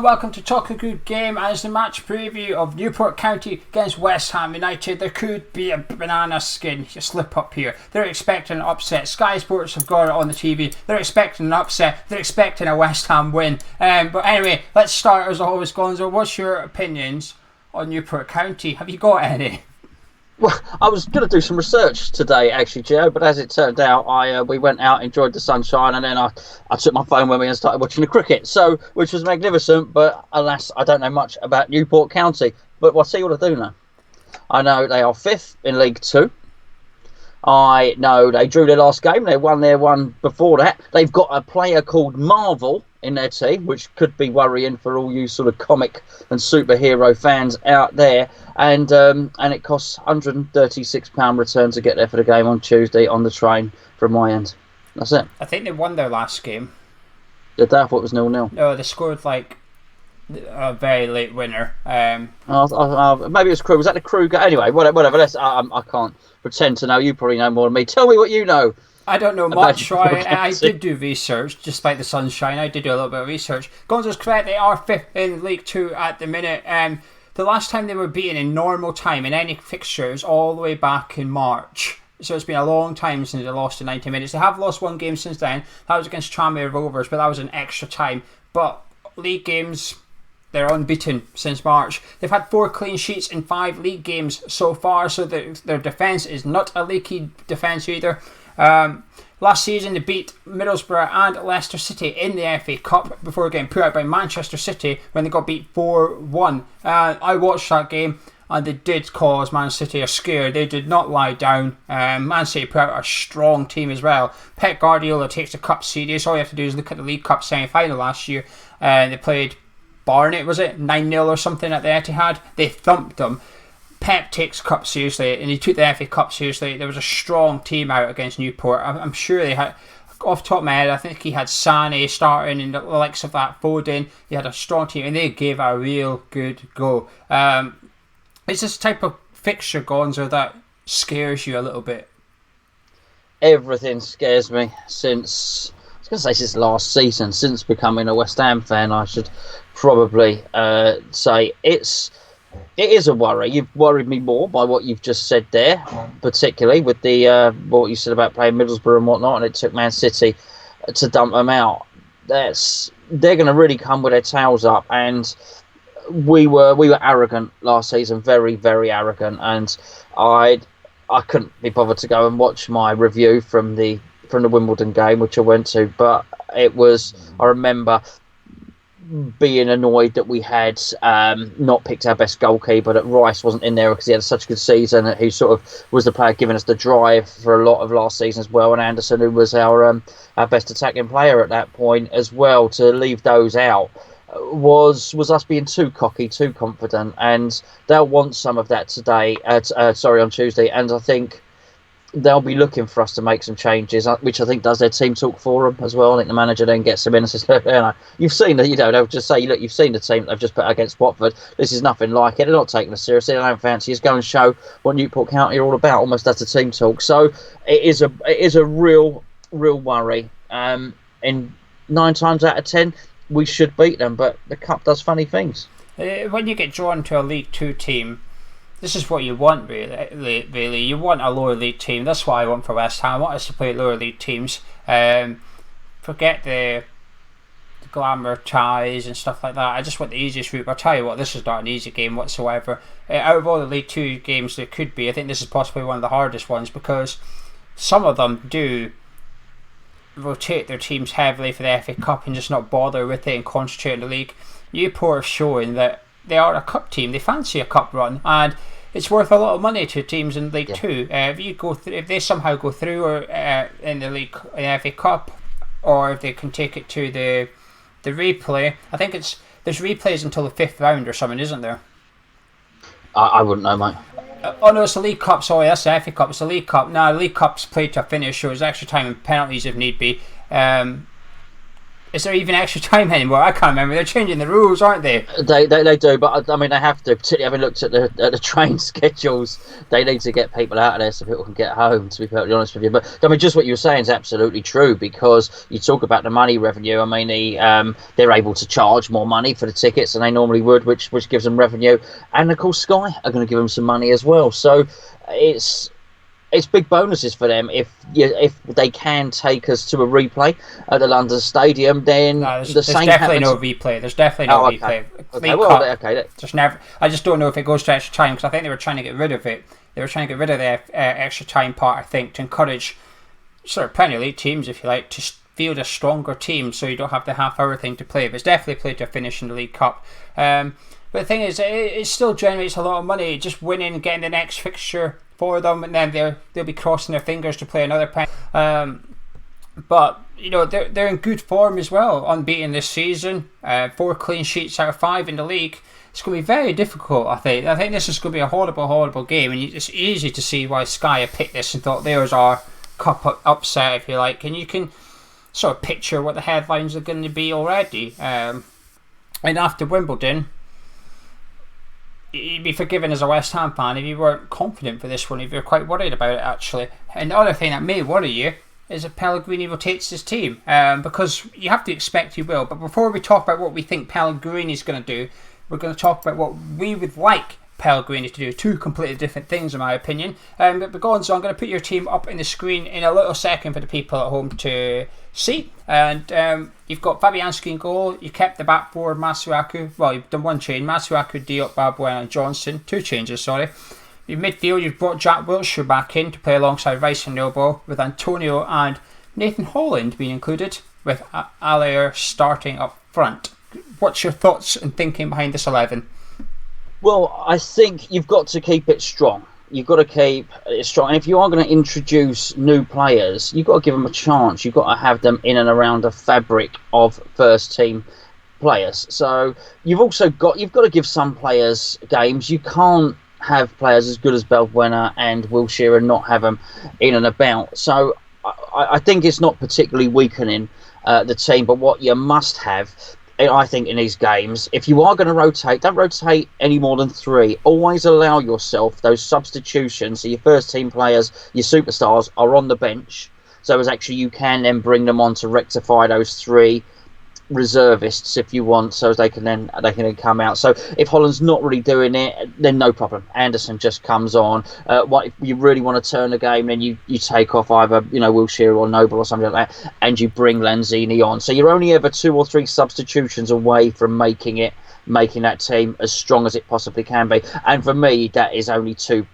welcome to Talk a Good Game as the match preview of Newport County against West Ham United. There could be a banana skin slip up here. They're expecting an upset. Sky Sports have got it on the TV. They're expecting an upset. They're expecting a West Ham win. But anyway, let's start as always, Gonzo. What's your opinions on Newport County? Have you got any? Well, I was going to do some research today, actually, Joe, but as it turned out, we went out, enjoyed the sunshine, and then I took my phone with me and started watching the cricket, which was magnificent, but alas, I don't know much about Newport County. But I'll see what I do know. I know they are 5th in League 2. I know they drew their last game. They won their one before that. They've got a player called Marvel in their team, which could be worrying for all you sort of comic and superhero fans out there. And it costs £136 return to get there for the game on Tuesday on the train from my end. That's it. I think they won their last game. Did they? I thought it was 0-0. No, they scored like a very late winner. Maybe it was Crew. Was that the Crew game? Anyway, whatever. I can't pretend to know. You probably know more than me. Tell me what you know. I don't know much. I did do research, despite the sunshine. I did do a little bit of research. Gonzo's correct. They are 5th in League 2 at the minute. The last time they were beaten in normal time in any fixtures all the way back in March. So it's been a long time since they lost in 90 minutes. They have lost one game since then. That was against Tranmere Rovers, but that was an extra time. But league games, they're unbeaten since March. They've had 4 clean sheets in 5 league games so far, so their defence is not a leaky defence either. Last season they beat Middlesbrough and Leicester City in the FA Cup before getting put out by Manchester City when they got beat 4-1. I watched that game and they did cause Man City a scare. They did not lie down. Man City put out a strong team as well. Pep Guardiola takes the cup serious. All you have to do is look at the League Cup semi-final last year. They played Barnet, was it? 9-0 or something at the Etihad. They thumped them. Pep takes Cup seriously, and he took the FA Cup seriously. There was a strong team out against Newport. I'm sure they had, off the top of my head, I think he had Sané starting and the likes of that, Foden. He had a strong team, and they gave a real good go. It's this type of fixture, Gonzo, that scares you a little bit. Everything scares me since last season, since becoming a West Ham fan. I should probably say it is a worry. You've worried me more by what you've just said there, particularly with the what you said about playing Middlesbrough and whatnot, and it took Man City to dump them out. They're going to really come with their tails up, and we were arrogant last season, very, very arrogant, and I couldn't be bothered to go and watch my review from the Wimbledon game, which I went to, but it was, I remember being annoyed that we had not picked our best goalkeeper, that Rice wasn't in there because he had such a good season, who sort of was the player giving us the drive for a lot of last season as well, and Anderson, who was our best attacking player at that point as well. To leave those out was us being too cocky, too confident, and they'll want some of that today. On Tuesday, and I think they'll be looking for us to make some changes, which I think does their team talk for them as well. I think the manager then gets them in and says, you've seen that, they'll just say, look, you've seen the team they've just put against Watford. This is nothing like it. They're not taking us seriously. They don't fancy us. Go and show what Newport County are all about. Almost as a team talk. So it is a real worry. In 9 times out of 10, we should beat them, but the cup does funny things. When you get drawn to a League 2 team, this is what you want, really. You want a lower league team. That's what I want for West Ham. I want us to play lower league teams. Forget the glamour ties and stuff like that. I just want the easiest route. I'll tell you what, this is not an easy game whatsoever. Out of all the League 2 games there could be, I think this is possibly one of the hardest ones, because some of them do rotate their teams heavily for the FA Cup and just not bother with it and concentrate on the league. Newport are showing that they are a cup team. They fancy a cup run, and it's worth a lot of money to teams in League 2. If they somehow go through or in the league, in the FA Cup, or if they can take it to the replay. I think there's replays until the 5th round or something, isn't there? I wouldn't know, mate. Oh no, it's the League Cup. Sorry, that's the FA Cup. It's the League Cup. No, the League Cup's played to a finish, so there's extra time and penalties if need be. Is there even extra time anymore? I can't remember. They're changing the rules, aren't they? They do, but I mean they have to. Particularly having looked at the train schedules, they need to get people out of there so people can get home. To be perfectly honest with you, but I mean just what you were saying is absolutely true, because you talk about the money revenue. I mean they're able to charge more money for the tickets than they normally would, which gives them revenue, and of course Sky are going to give them some money as well. So it's big bonuses for them if they can take us to a replay at the London Stadium. Then no, there's definitely no replay. There's definitely no replay. Okay, well, okay. Just never. I just don't know if it goes to extra time, because I think they were trying to get rid of it. They were trying to get rid of the extra time part, I think, to encourage sort of Premier League teams, if you like, to field a stronger team, so you don't have the half-hour thing to play. But it's definitely played to a finish in the League Cup. But the thing is, it still generates a lot of money. Just winning, getting the next fixture for them, and then they'll be crossing their fingers to play another pen. But you know they're in good form as well, unbeaten this season. 4 clean sheets out of 5 in the league. It's going to be very difficult. I think this is going to be a horrible game, and it's easy to see why Sky have picked this and thought there's our cup upset, if you like, and you can sort of picture what the headlines are going to be already. And after Wimbledon, you'd be forgiven as a West Ham fan if you weren't confident for this one, if you're quite worried about it actually. And the other thing that may worry you is if Pellegrini rotates his team, because you have to expect he will. But before we talk about what we think Pellegrini is going to do, we're going to talk about what we would like Pellegrini to do. 2 completely different things in my opinion. But Gonzo, I'm going to put your team up in the screen in a little second for the people at home to see. And you've got Fabianski in goal. You kept the back four, Masuaku. Well, you've done one change. Masuaku, Diop, Balbuena and Johnson. 2 changes, sorry. Your midfield, you've brought Jack Wilshere back in to play alongside Rice and Noble, with Antonio and Nathan Holland being included, with Allaire starting up front. What's your thoughts and thinking behind this 11? Well, I think you've got to keep it strong. You've got to keep it strong. And if you are going to introduce new players, you've got to give them a chance. You've got to have them in and around the fabric of first team players. So you've got to give some players games. You can't have players as good as Balbuena and Wilshere and not have them in and about. So I think it's not particularly weakening the team, but what you must have, I think, in these games, if you are going to rotate, don't rotate any more than 3. Always allow yourself those substitutions, so your first team players, your superstars, are on the bench, so as actually you can then bring them on to rectify those 3 reservists if you want, so they can then come out. So if Holland's not really doing it, then no problem. Anderson just comes on. If you really want to turn the game, then you take off either Wilshere or Noble or something like that, and you bring Lanzini on. So you're only ever 2 or 3 substitutions away from making that team as strong as it possibly can be. And for me, that is only two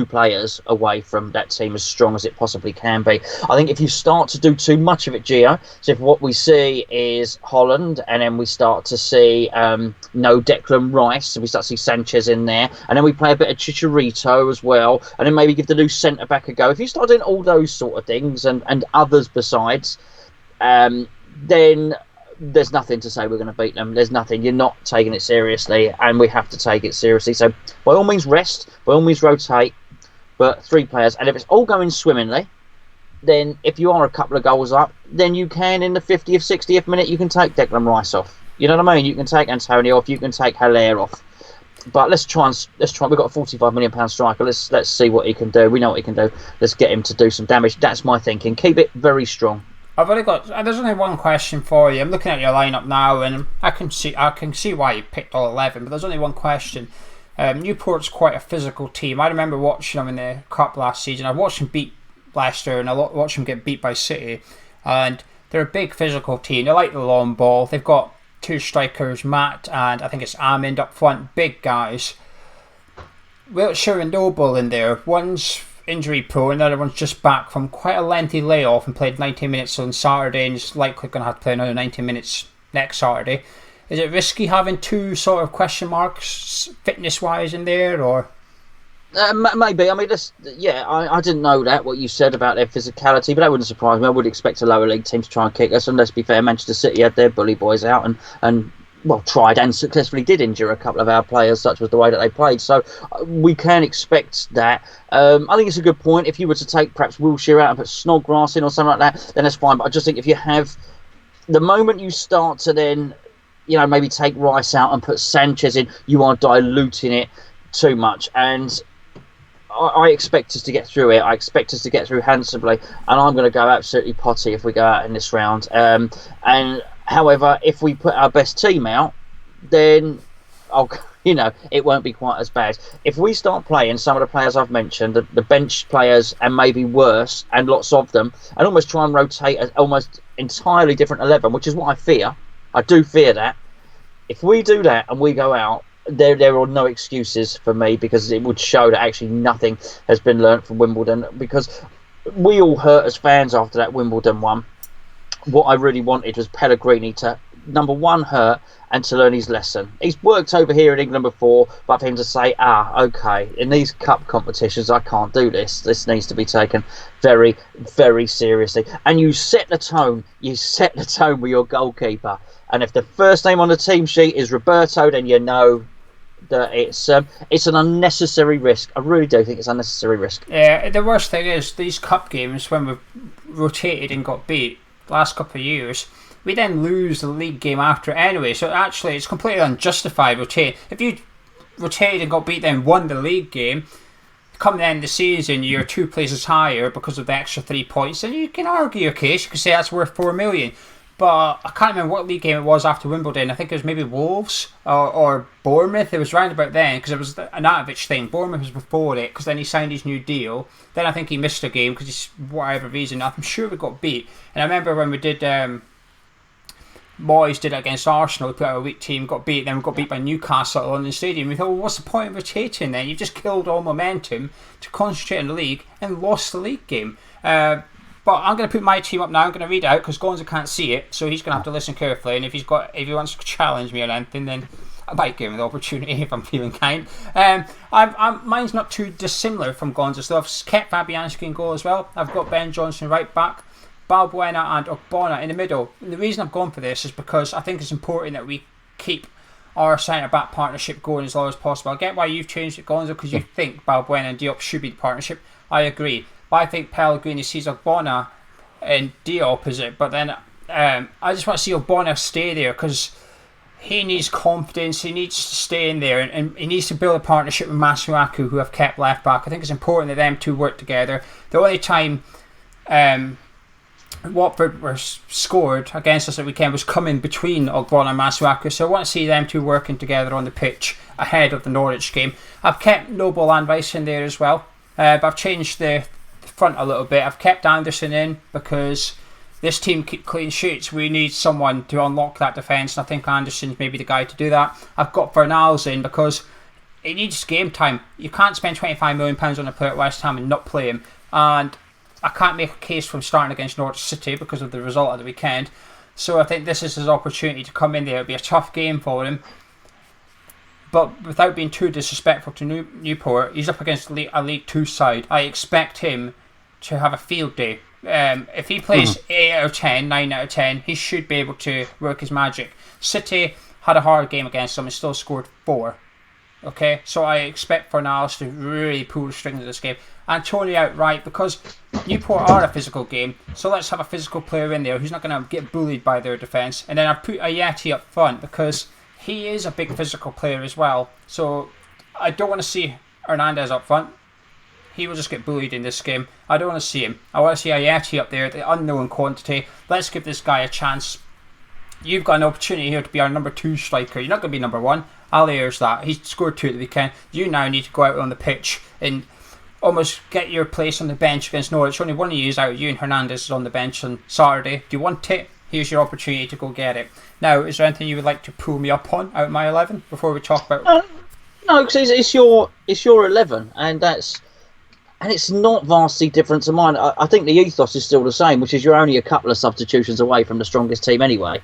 players away from that team as strong as it possibly can be. I think if you start to do too much of it, Gio, so if what we see is Holland, and then we start to see no Declan Rice, so we start to see Sanchez in there, and then we play a bit of Chicharito as well, and then maybe give the new centre back a go. If you start doing all those sort of things and others besides, then there's nothing to say we're going to beat them. There's nothing. You're not taking it seriously, and we have to take it seriously. So by all means rest, by all means rotate, but 3 players. And if it's all going swimmingly, then if you are a couple of goals up, then you can, in the 50th, 60th minute, you can take Declan Rice off. You know what I mean? You can take Antonio off. You can take Haller off. But let's try. We've got a £45 million striker. Let's see what he can do. We know what he can do. Let's get him to do some damage. That's my thinking. Keep it very strong. There's only one question for you. I'm looking at your lineup now, and I can see why you picked all 11. But there's only one question. Newport's quite a physical team. I remember watching them in the cup last season. I watched them beat Leicester, and I watched them get beat by City. And they're a big physical team. They like the long ball. They've got 2 strikers, Matt and I think it's Amund up front, big guys. Wilshere and Noble in there. One's injury prone, another one's just back from quite a lengthy layoff and played 90 minutes on Saturday, and is likely going to have to play another 90 minutes next Saturday. Is it risky having 2 sort of question marks fitness wise in there, or? Maybe. I mean, I didn't know what you said about their physicality, but that wouldn't surprise me. I would expect a lower league team to try and kick us, and let's be fair, Manchester City had their bully boys out and tried and successfully did injure a couple of our players, such was the way that they played. So we can expect that. I think it's a good point. If you were to take perhaps Wilshere out and put Snodgrass in or something like that, then that's fine. But I just think if you have the moment you start to then, maybe take Rice out and put Sanchez in, you are diluting it too much. And I expect us to get through it. I expect us to get through handsomely, and I'm going to go absolutely potty if we go out in this round. And however, if we put our best team out, then it won't be quite as bad. If we start playing some of the players I've mentioned, the bench players, and maybe worse, and lots of them, and almost try and rotate an almost entirely different 11, which is what I fear. I do fear that. If we do that and we go out, there are no excuses for me, because it would show that actually nothing has been learnt from Wimbledon, because we all hurt as fans after that Wimbledon one. What I really wanted was Pellegrini to, number one, hurt, and to learn his lesson. He's worked over here in England before, but for him to say, okay, in these cup competitions I can't do this. This needs to be taken very, very seriously. And you set the tone. You set the tone with your goalkeeper. And if the first name on the team sheet is Roberto, then you know that it's an unnecessary risk. I really do think it's an unnecessary risk. Yeah, the worst thing is these cup games, when we've rotated and got beat the last couple of years, we then lose the league game after anyway. So actually, it's completely unjustified rotating. If you rotated and got beat, then won the league game, come the end of the season, you're 2 places higher because of the extra 3 points, then you can argue your case. You can say that's worth 4 million. But I can't remember what league game it was after Wimbledon. I think it was maybe Wolves or Bournemouth. It was round about then, because it was an Anatovich thing. Bournemouth was before it, because then he signed his new deal. Then I think he missed a game because whatever reason. I'm sure we got beat. And I remember when we did, Moyes did it against Arsenal. We put out a weak team, got beat. Then we got beat by Newcastle at London Stadium. We thought, well, what's the point of rotating then? You've just killed all momentum to concentrate on the league and lost the league game. But I'm going to put my team up now. I'm going to read it out because Gonzo can't see it, so he's going to have to listen carefully. And if he wants to challenge me on anything, then I might give him the opportunity if I'm feeling kind. Mine's not too dissimilar from Gonzo's. So I've kept Fabianski in goal as well. I've got Ben Johnson right back, Balbuena and Ogbonna in the middle. And the reason I've gone for this is because I think it's important that we keep our centre-back partnership going as long as possible. I get why you've changed it, Gonzo, because you think Balbuena and Diop should be the partnership. I agree. But I think Pellegrini sees Ogbonna and Diop as it. But then I just want to see Ogbonna stay there, because he needs confidence. He needs to stay in there, and he needs to build a partnership with Masuaku, who have kept left back. I think it's important that them two work together. The only time Watford were scored against us at the weekend was coming between Ogbonna and Masuaku, so I want to see them two working together on the pitch ahead of the Norwich game. I've kept Noble and Rice in there as well, but I've changed the front a little bit. I've kept Anderson in because this team keep clean sheets. We need someone to unlock that defence, and I think Anderson's maybe the guy to do that. I've got Bernals in because it needs game time. You can't spend £25 million on a player at West Ham and not play him, and I can't make a case from starting against Norwich City because of the result of the weekend. So I think this is his opportunity to come in there. It'll be a tough game for him, but without being too disrespectful to Newport, he's up against a League 2 side. I expect him to have a field day. If he plays 8 out of 10, 9 out of 10, he should be able to work his magic. City had a hard game against them and still scored 4. Okay, so I expect Fornals to really pull the strings of this game. And Tony outright, because Newport are a physical game, so let's have a physical player in there who's not going to get bullied by their defence. And then I've put Ayeti up front because he is a big physical player as well. So I don't want to see Hernandez up front. He will just get bullied in this game. I don't want to see him. I want to see Ayeti up there, the unknown quantity. Let's give this guy a chance. You've got an opportunity here to be our number 2 striker. You're not going to be number 1. I'll airs that. He scored 2 at the weekend. You now need to go out on the pitch and almost get your place on the bench against Norwich. Only one of you is out. You and Hernandez is on the bench on Saturday. Do you want it? Here's your opportunity to go get it. Now, is there anything you would like to pull me up on out of my 11 before we talk about? No, because it's your 11, and it's not vastly different to mine. I think the ethos is still the same, which is you're only a couple of substitutions away from the strongest team anyway.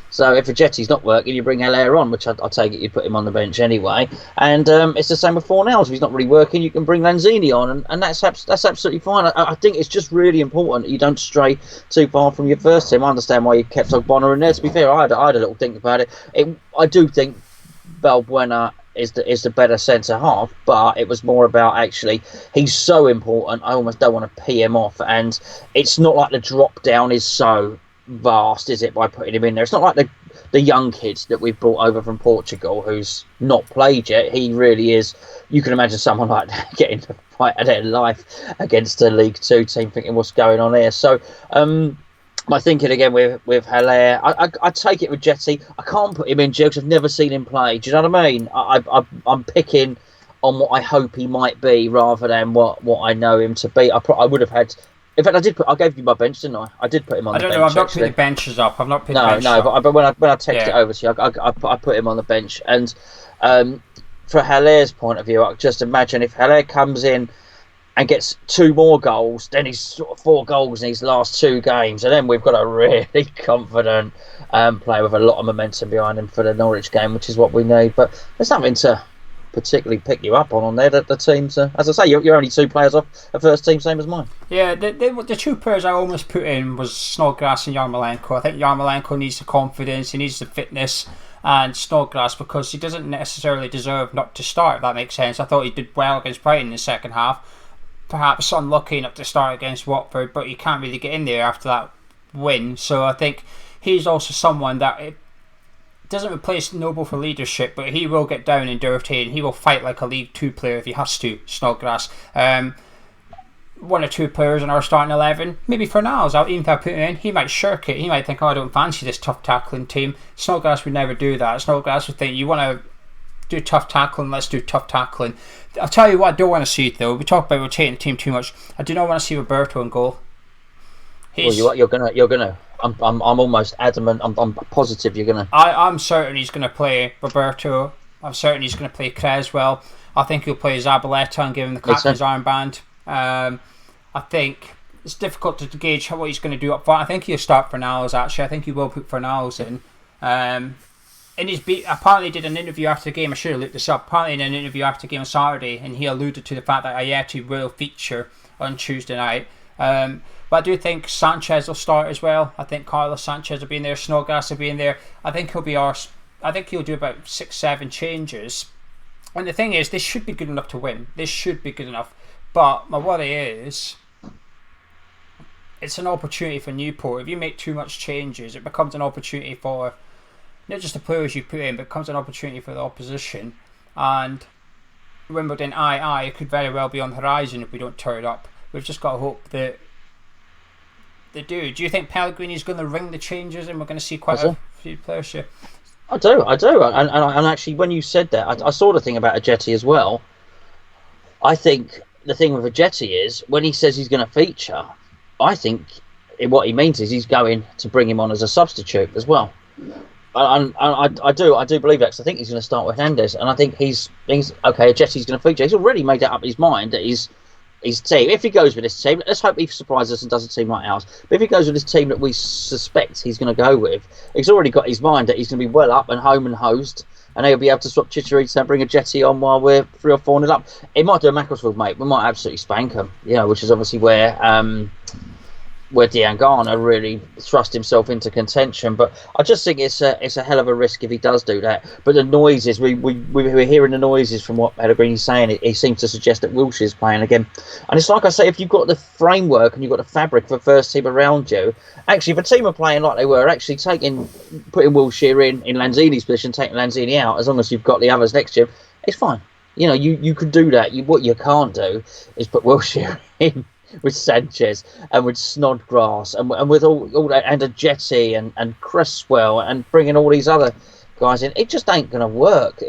So if Ajetti's not working, you bring Allaire on, which I take it you'd put him on the bench anyway. And it's the same with Fornals. If he's not really working, you can bring Lanzini on, and that's absolutely fine. I think it's just really important that you don't stray too far from your first team. I understand why you kept Ogbonna in there. To be fair, I had a little think about it. I do think Balbuena is the better centre half, but it was more about actually he's so important. I almost don't want to pee him off, and it's not like the drop down is so vast, is it, by putting him in there? It's not like the young kids that we've brought over from Portugal who's not played yet. He really is. You can imagine someone like that getting to fight of their life against a League Two team, thinking what's going on here. So my thinking again with Haller, I take it with Jetty. I can't put him in jail because I've never seen him play. Do you know what I mean? I'm picking on what I hope he might be rather than what I know him to be. I would have had. In fact, I gave you my bench, didn't I? I did put him on the bench. I don't know. I've not put the benches up. I've not put the bench up. No, but when I texted it over to you, I put him on the bench. And for Haller's point of view, I just imagine if Haller comes in and gets 2 more goals, then he's sort of 4 goals in his last 2 games, and then we've got a really confident player with a lot of momentum behind him for the Norwich game, which is what we need. But there's nothing to particularly pick you up on there. The teams, as I say, you're only 2 players off a first team, same as mine. Yeah, the 2 players I almost put in was Snodgrass and Yarmolenko. I think Yarmolenko needs the confidence, he needs the fitness, and Snodgrass, because he doesn't necessarily deserve not to start, if that makes sense. I thought he did well against Brighton in the second half. Perhaps unlucky enough to start against Watford, but you can't really get in there after that win. So I think he's also someone that it doesn't replace Noble for leadership, but he will get down and dirty and he will fight like a League 2 player if he has to. Snodgrass. 1 or 2 players in our starting 11. Maybe for Niles, even if I put him in, he might shirk it. He might think, I don't fancy this tough tackling team. Snodgrass would never do that. Snodgrass would think, you want to do tough tackling, let's do tough tackling. I'll tell you what I don't want to see though. We talk about rotating the team too much. I do not want to see Roberto in goal. You're gonna. I'm almost adamant. I'm positive you're gonna. I'm certain he's gonna play Roberto. I'm certain he's gonna play Creswell. I think he'll play Zabaleta and give him the captain's armband. I think it's difficult to gauge what he's going to do up front. I think he'll start Fornals actually. I think he will put Fornals in. Apparently did an interview after the game. I should have looked this up. Apparently in an interview after the game on Saturday, and he alluded to the fact that Ayeti will feature on Tuesday night. But I do think Sanchez will start as well. I think Carlos Sanchez will be in there. Snodgrass will be in there. I think he'll do about 6-7 changes. And the thing is, this should be good enough to win. This should be good enough. But my worry is, it's an opportunity for Newport. If you make too much changes, it becomes an opportunity for not just the players you put in, but it becomes an opportunity for the opposition. And Wimbledon it could very well be on the horizon if we don't turn it up. We've just got to hope that they do. Do you think Pellegrini's going to ring the changes and we're going to see quite a few players here? I do. And actually, when you said that, I saw the thing about Ajeti as well. I think the thing with Ajeti is, when he says he's going to feature, I think what he means is he's going to bring him on as a substitute as well. And I do believe that, because I think he's going to start with Hernandez, and I think he's okay. Ajeti's going to feature. He's already made that up in his mind that his team. If he goes with this team, let's hope he surprises us and does a team like ours. But if he goes with this team that we suspect he's going to go with, he's already got his mind that he's going to be well up and home and hosed, and he'll be able to swap Chicharito and bring Ajeti on while we're 3 or 4-0 up. It might do a Macclesfield, mate. We might absolutely spank him, which is obviously where Diangana really thrust himself into contention. But I just think it's a hell of a risk if he does do that. But the noises, we're hearing the noises from what Pellegrini's saying. He seems to suggest that Wilshire's playing again. And it's like I say, if you've got the framework and you've got the fabric for first team around you, actually if a team are playing like they were, actually putting Wilshere in Lanzini's position, taking Lanzini out, as long as you've got the others next to you, it's fine. You could do that. What you can't do is put Wilshere in with Sanchez and with Snodgrass and with all that, and Ajeti and Cresswell, and bringing all these other guys in. It just ain't going to work.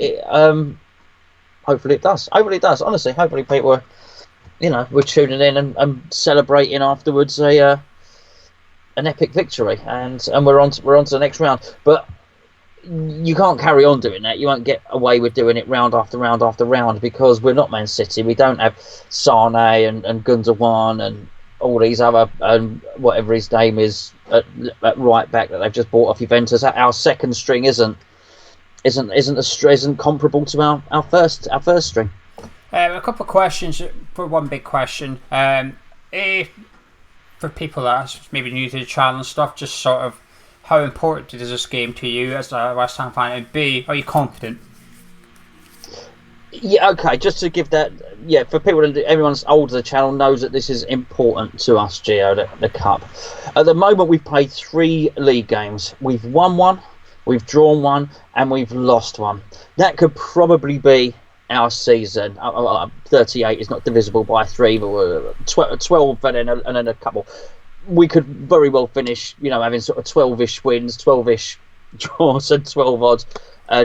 Hopefully it does. Honestly, hopefully people we're tuning in and celebrating afterwards an epic victory, and we're on to the next round. But you can't carry on doing that. You won't get away with doing it round after round after round, because we're not Man City. We don't have Sane and Gundogan and all these other whatever his name is at right back that they've just bought off Juventus. Our second string isn't comparable to our first string. A couple of questions for one big question. For people that are maybe new to the channel and stuff, just sort of, how important is this game to you as a West Ham fan? And B, are you confident? Yeah, okay. Just to give that yeah, for people, everyone's old to the channel knows that this is important to us, Gio, the Cup. At the moment, we've played 3 league games. We've won one, we've drawn one, and we've lost one. That could probably be our season. 38 is not divisible by 3, but 12 and then a couple. We could very well finish, having sort of 12-ish wins, 12-ish draws, and 12 odd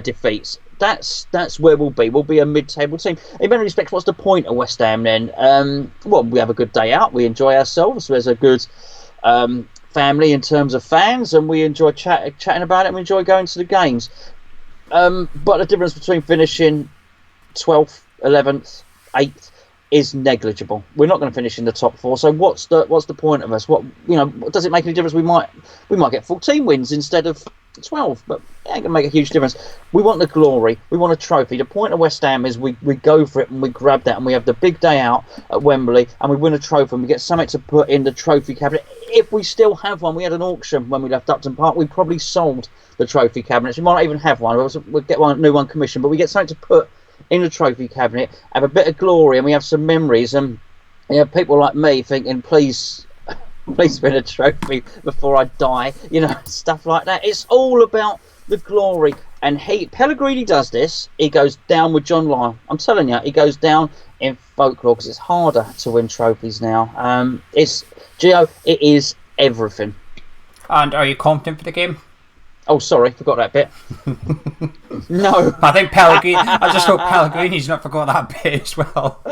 defeats. That's where we'll be. We'll be a mid-table team. In many respects, what's the point of West Ham then? Well, we have a good day out. We enjoy ourselves. There's a good family in terms of fans, and we enjoy chatting about it, and we enjoy going to the games. But the difference between finishing 12th, 11th, 8th is negligible. We're not going to finish in the top 4. So what's the point of us? What does it make any difference? We might get 14 wins instead of 12, but it ain't gonna make a huge difference. We want the glory. We want a trophy. The point of West Ham is we go for it and we grab that, and we have the big day out at Wembley, and we win a trophy, and we get something to put in the trophy cabinet. If we still have one, we had an auction when we left Upton Park. We probably sold the trophy cabinets. We might not even have one. We'll get one new one commissioned, but we get something to put in the trophy cabinet, have a bit of glory, and we have some memories. And people like me thinking, please win a trophy before I die, stuff like that. It's all about the glory. And Pellegrini does this. He goes down with John Lyle. I'm telling you, he goes down in folklore because it's harder to win trophies now. It is everything. And are you confident for the game? Oh, sorry, forgot that bit. No. I think Pellegrini. I just hope Pellegrini's not forgot that bit as well.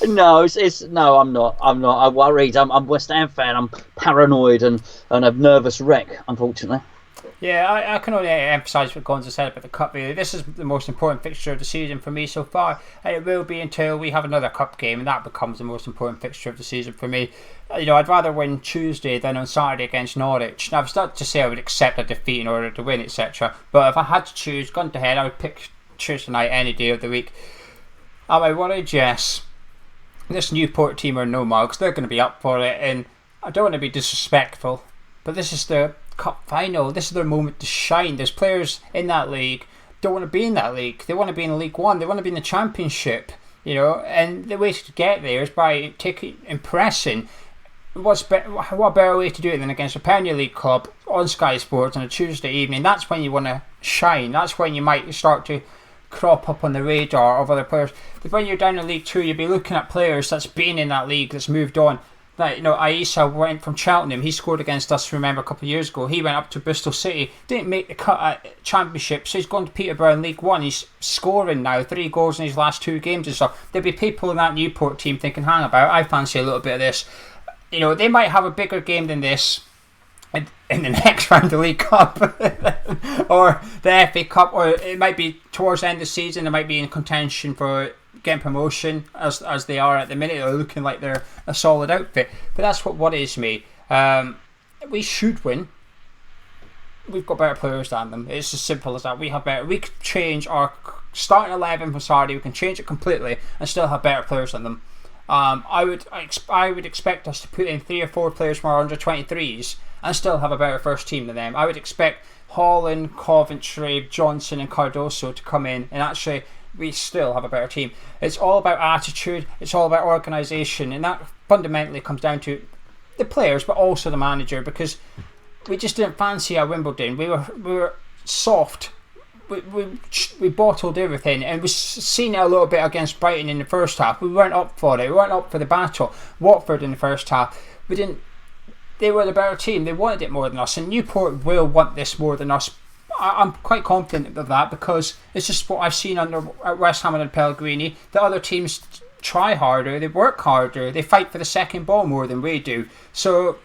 No, no. I'm not. I'm worried. I'm a West Ham fan. I'm paranoid and a nervous wreck, unfortunately. Yeah, I can only emphasise what Gonzo said about the Cup, really. This is the most important fixture of the season for me so far, and it will be until we have another Cup game, and that becomes the most important fixture of the season for me. I'd rather win Tuesday than on Saturday against Norwich. Now, it's not to say I would accept a defeat in order to win, etc., but if I had to choose, gun to head, I would pick Tuesday night any day of the week. Am I worried? Yes. This Newport team are no mugs. They're going to be up for it, and I don't want to be disrespectful, but this is the Cup final. This is their moment to shine. There's players in that league don't want to be in that league. They want to be in League One. They want to be in the Championship. And the way to get there is by impressing. What better way to do it than against a Premier League club on Sky Sports on a Tuesday evening? That's when you want to shine. That's when you might start to crop up on the radar of other players. But when you're down in League 2, you'll be looking at players that's been in that league, that's moved on. Like, Aissa went from Cheltenham. He scored against us, remember, a couple of years ago. He went up to Bristol City, didn't make the cut at Championship, so he's gone to Peterborough in League One. He's scoring now, 3 goals in his last 2 games and stuff. There'll be people in that Newport team thinking, hang about, I fancy a little bit of this. They might have a bigger game than this in the next round of the League Cup or the FA Cup, or it might be towards the end of the season. They might be in contention for getting promotion as they are at the minute. They're looking like they're a solid outfit, but that's what worries me. We should win. We've got better players than them. It's as simple as that. We could change our starting 11 from Saturday. We can change it completely and still have better players than them. I would expect us to put in 3 or 4 players from our under 23s and still have a better first team than them. I would expect Holland, Coventry, Johnson and Cardoso to come in, and actually we still have a better team. It's all about attitude, it's all about organisation, and that fundamentally comes down to the players but also the manager, because we just didn't fancy our Wimbledon. We were soft. We bottled everything, and we've seen it a little bit against Brighton in the first half. We weren't up for it. We weren't up for the battle. Watford in the first half, they were the better team. They wanted it more than us, and Newport will want this more than us. I'm quite confident of that, because it's just what I've seen under West Ham and Pellegrini. The other teams try harder, they work harder, they fight for the second ball more than we do. So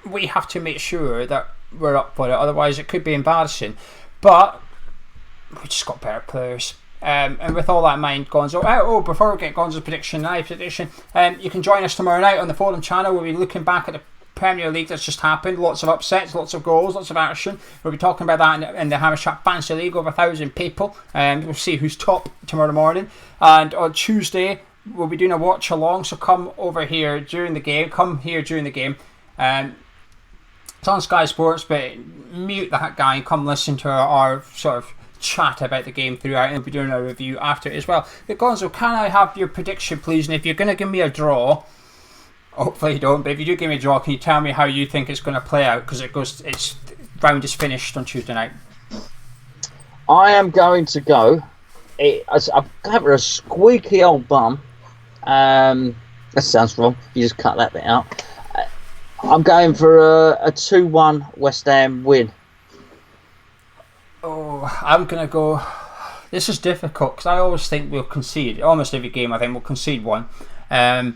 we have to make sure that we're up for it, otherwise it could be embarrassing. But we just got better players. And with all that in mind, Gonzo, before we get Gonzo's live prediction, you can join us tomorrow night on the Forum channel. We'll be looking back at the Premier League that's just happened. Lots of upsets, lots of goals, lots of action. We'll be talking about that in the Hammershot Fantasy League, over 1,000 people. We'll see who's top tomorrow morning. And on Tuesday, we'll be doing a watch along, so come here during the game. It's on Sky Sports, but mute that guy and come listen to our sort of chat about the game throughout, and we'll be doing a review after it as well. But Gonzo, can I have your prediction, please? And if you're going to give me a draw, hopefully you don't, but if you do give me a draw, can you tell me how you think it's going to play out? Because its round is finished on Tuesday night. I am going to go. I've got a squeaky old bum. That sounds wrong. You just cut that bit out. I'm going for a 2-1 West Ham win. Oh, I'm going to go... This is difficult because I always think we'll concede. Almost every game I think we'll concede one. But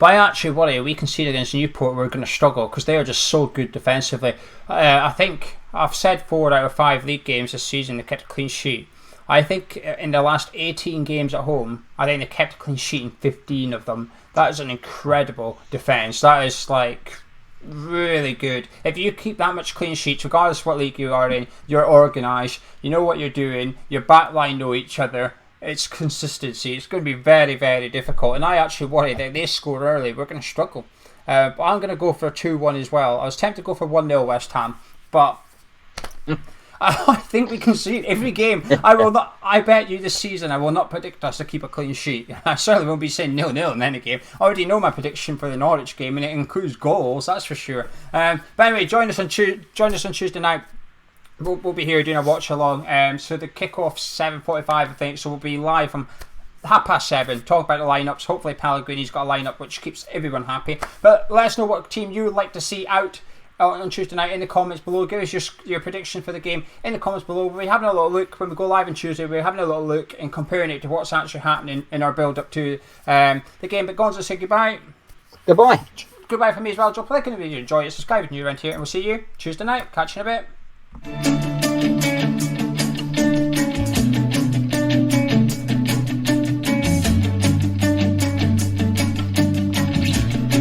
I actually worry if we concede against Newport, we're going to struggle because they are just so good defensively. I think I've said 4 out of 5 league games this season they kept a clean sheet. I think in the last 18 games at home, I think they kept a clean sheet in 15 of them. That is an incredible defence. That is like really good. If you keep that much clean sheets, regardless of what league you are in, you're organised, you know what you're doing, your back line know each other, it's consistency. It's going to be very, very difficult. And I actually worry that if they score early, we're going to struggle. But I'm going to go for a 2-1 as well. I was tempted to go for 1-0 West Ham, but... I think we can see it every game. I bet you this season I will not predict us to keep a clean sheet. I certainly won't be saying 0-0 in any game. I already know my prediction for the Norwich game, and it includes goals. That's for sure. But anyway, join us on Tuesday night. We'll be here doing a watch along. So the kickoff's 7:45, I think. So we'll be live from 7:30. Talk about the lineups. Hopefully Pellegrini's got a lineup which keeps everyone happy. But let us know what team you would like to see out on Tuesday night in the comments below. Give us your prediction for the game in the comments below. We'll be having a little look when we go live on Tuesday. We're having a little look and comparing it to what's actually happening in our build up to the game. But Gonzo, say goodbye. Goodbye. Goodbye from me as well. Drop a like in the video, enjoy it, subscribe if you're new around here, and we'll see you Tuesday night. Catch you in a bit.